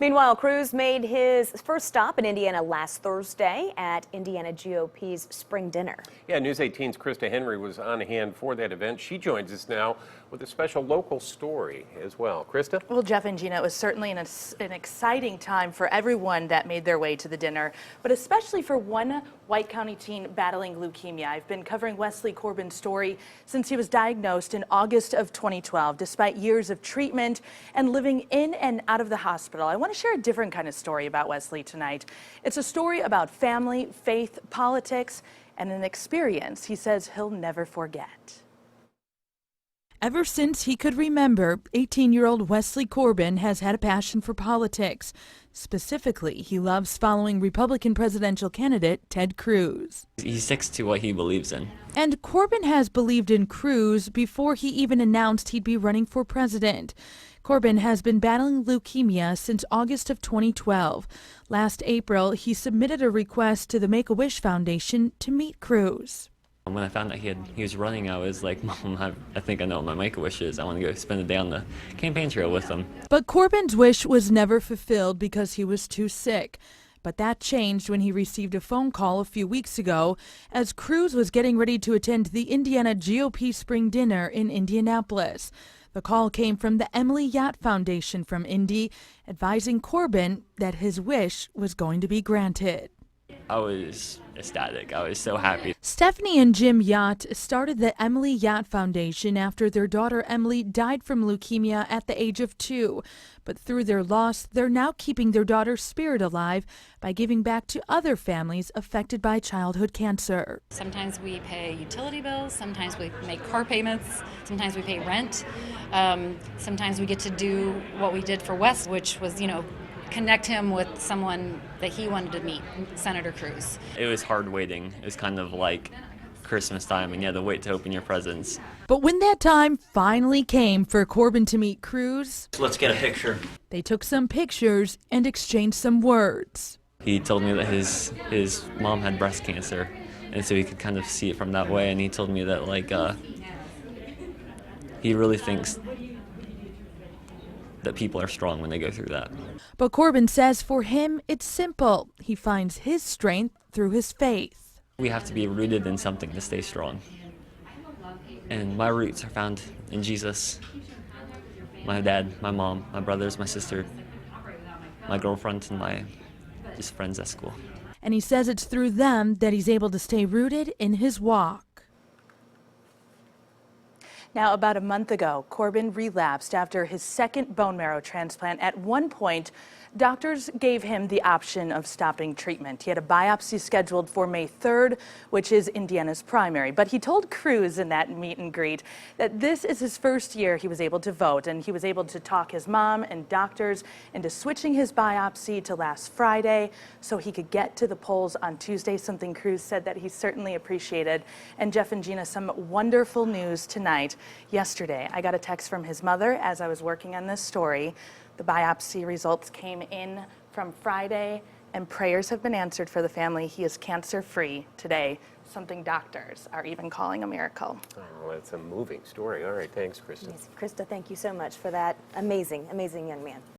Meanwhile, Cruz made his first stop in Indiana last Thursday at Indiana GOP's spring dinner. Yeah, News 18's Krista Henry was on hand for that event. She joins us now with a special local story as well. Krista? Well, Jeff and Gina, it was certainly an exciting time for everyone that made their way to the dinner, but especially for one White County teen battling leukemia. I've been covering Wesley Corbin's story since he was diagnosed in August of 2012, despite years of treatment and living in and out of the hospital. I want to share a different kind of story about Wesley tonight. It's a story about family, faith, politics, and an experience he says he'll never forget. Ever since he could remember, 18-year-old Wesley Corbin has had a passion for politics. Specifically, he loves following Republican presidential candidate Ted Cruz. He sticks to what he believes in. And Corbin has believed in Cruz before he even announced he'd be running for president. Corbin has been battling leukemia since August of 2012. Last April, he submitted a request to the MakeAWish Foundation to meet Cruz. When I found out he was running, I was like, Mom, I think I know what my Make-A-Wish is. I want to go spend a day on the campaign trail with him. But Corbin's wish was never fulfilled because he was too sick. But that changed when he received a phone call a few weeks ago as Cruz was getting ready to attend the Indiana GOP spring dinner in Indianapolis. The call came from the Yacht Foundation from Indy, advising Corbin that his wish was going to be granted. I was ecstatic. I was so happy. Stephanie and Jim Yacht started the Yacht Foundation after their daughter Emily died from leukemia at the age of 2. But through their loss, they're now keeping their daughter's spirit alive by giving back to other families affected by childhood cancer. Sometimes we pay utility bills, sometimes we make car payments, sometimes we pay rent. Sometimes we get to do what we did for Wes, which was, connect him with someone that he wanted to meet, Senator Cruz. It was hard waiting. It was kind of like Christmas time, and you had to wait to open your presents. But when that time finally came for Corbin to meet Cruz, let's get a picture. They took some pictures and exchanged some words. He told me that his mom had breast cancer, and so he could kind of see it from that way, and he told me that he really thinks that people are strong when they go through that. But Corbin says for him, it's simple. He finds his strength through his faith. We have to be rooted in something to stay strong. And my roots are found in Jesus. My dad, my mom, my brothers, my sister, my girlfriend, and my just friends at school. And he says it's through them that he's able to stay rooted in his walk. Now, about a month ago, Corbin relapsed after his second bone marrow transplant. At one point, doctors gave him the option of stopping treatment. He had a biopsy scheduled for May 3rd, which is Indiana's primary. But he told Cruz in that meet and greet that this is his first year he was able to vote, and he was able to talk his mom and doctors into switching his biopsy to last Friday so he could get to the polls on Tuesday, something Cruz said that he certainly appreciated. And Jeff and Gina, some wonderful news tonight. Yesterday, I got a text from his mother as I was working on this story. The biopsy results came in from Friday, and prayers have been answered for the family. He is cancer-free today, something doctors are even calling a miracle. Oh, that's a moving story. All right, thanks, Krista. Yes, Krista, thank you so much for that amazing, amazing young man.